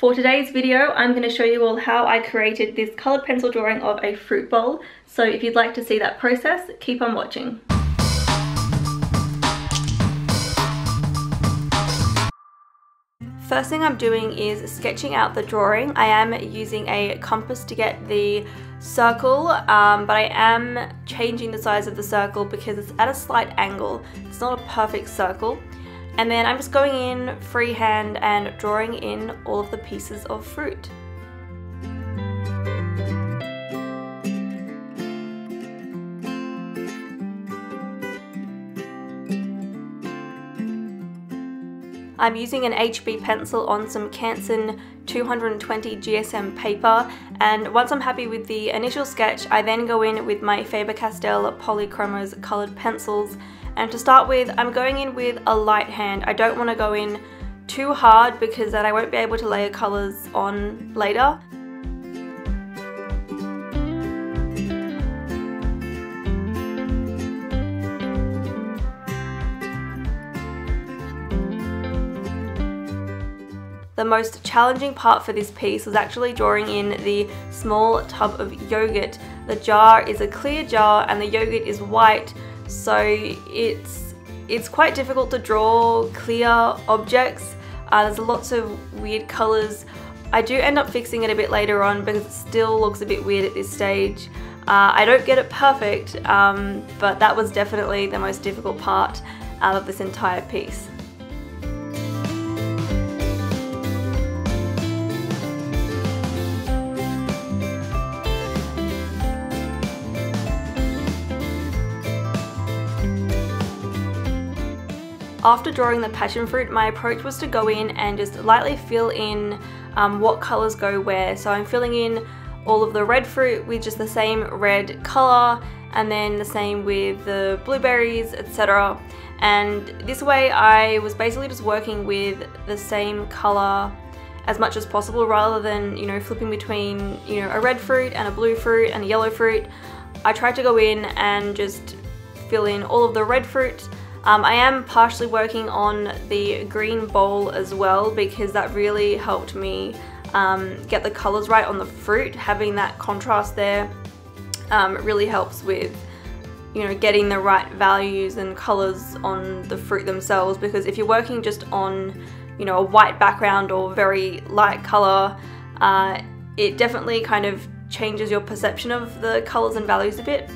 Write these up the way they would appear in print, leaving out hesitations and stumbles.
For today's video, I'm going to show you all how I created this coloured pencil drawing of a fruit bowl. So if you'd like to see that process, keep on watching. First thing I'm doing is sketching out the drawing. I am using a compass to get the circle, but I am changing the size of the circle because it's at a slight angle. It's not a perfect circle. And then I'm just going in freehand and drawing in all of the pieces of fruit. I'm using an HB pencil on some Canson 220 GSM paper, and once I'm happy with the initial sketch, I then go in with my Faber-Castell Polychromos coloured pencils. And to start with, I'm going in with a light hand. I don't want to go in too hard because then I won't be able to layer colours on later. The most challenging part for this piece was actually drawing in the small tub of yogurt. The jar is a clear jar and the yogurt is white, so it's quite difficult to draw clear objects. There's lots of weird colours. I do end up fixing it a bit later on because it still looks a bit weird at this stage. I don't get it perfect, but that was definitely the most difficult part of this entire piece. After drawing the passion fruit, my approach was to go in and just lightly fill in what colours go where. So I'm filling in all of the red fruit with just the same red colour, and then the same with the blueberries, etc. And this way I was basically just working with the same colour as much as possible, rather than, you know, flipping between, you know, a red fruit and a blue fruit and a yellow fruit. I tried to go in and just fill in all of the red fruit. I am partially working on the green bowl as well because that really helped me get the colours right on the fruit. Having that contrast there really helps with, you know, getting the right values and colours on the fruit themselves, because if you're working just on, you know, a white background or very light colour, it definitely kind of changes your perception of the colours and values a bit.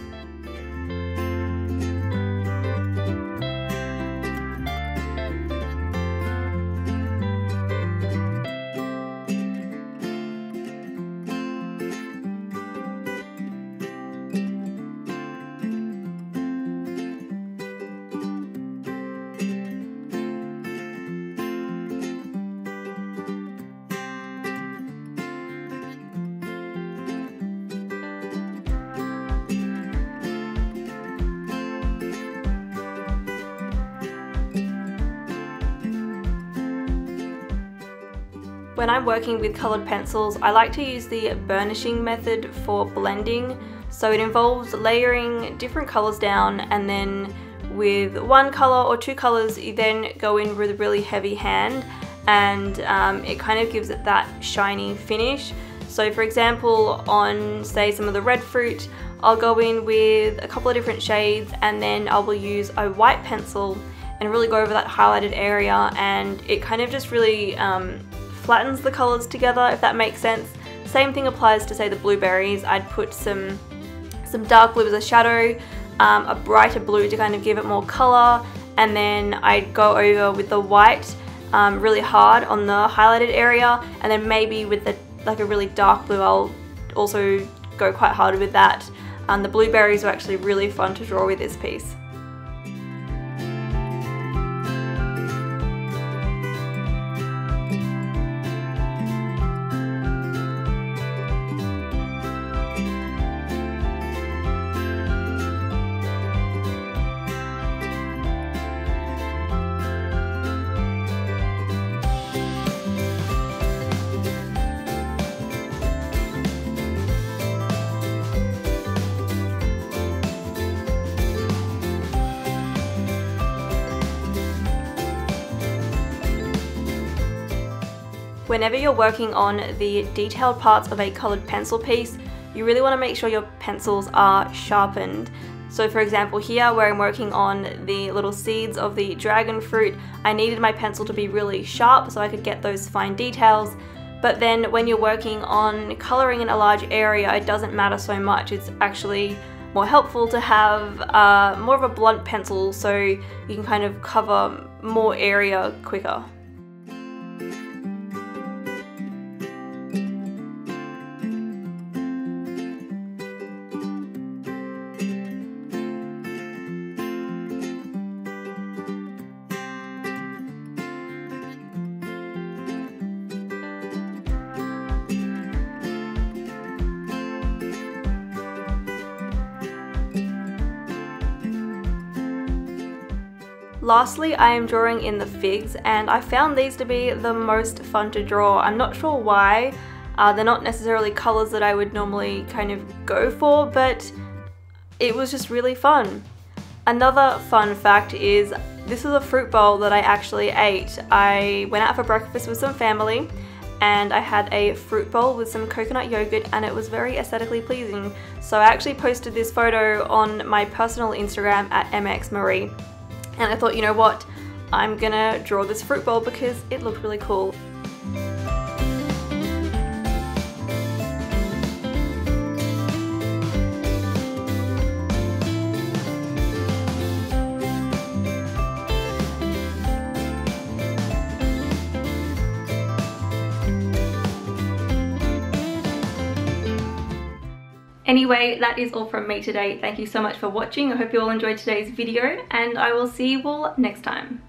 When I'm working with coloured pencils, I like to use the burnishing method for blending. So it involves layering different colours down, and then with one colour or two colours you then go in with a really heavy hand, and it kind of gives it that shiny finish. So for example, on say some of the red fruit, I'll go in with a couple of different shades, and then I will use a white pencil and really go over that highlighted area, and it kind of just really flattens the colours together, if that makes sense. Same thing applies to say the blueberries. I'd put some dark blue as a shadow, a brighter blue to kind of give it more colour, and then I'd go over with the white really hard on the highlighted area, and then maybe with the, like a really dark blue, I'll also go quite hard with that. The blueberries were actually really fun to draw with this piece. whenever you're working on the detailed parts of a coloured pencil piece, you really want to make sure your pencils are sharpened. So for example here, where I'm working on the little seeds of the dragon fruit, I needed my pencil to be really sharp so I could get those fine details. But then when you're working on colouring in a large area, it doesn't matter so much. It's actually more helpful to have more of a blunt pencil so you can kind of cover more area quicker. Lastly, I am drawing in the figs, and I found these to be the most fun to draw. I'm not sure why. They're not necessarily colours that I would normally kind of go for, but it was just really fun. Another fun fact is this is a fruit bowl that I actually ate. I went out for breakfast with some family and I had a fruit bowl with some coconut yogurt, and it was very aesthetically pleasing. So I actually posted this photo on my personal Instagram at mxmarie. And I thought, you know what, I'm gonna draw this fruit bowl because it looked really cool. Anyway, that is all from me today. Thank you so much for watching. I hope you all enjoyed today's video, and I will see you all next time.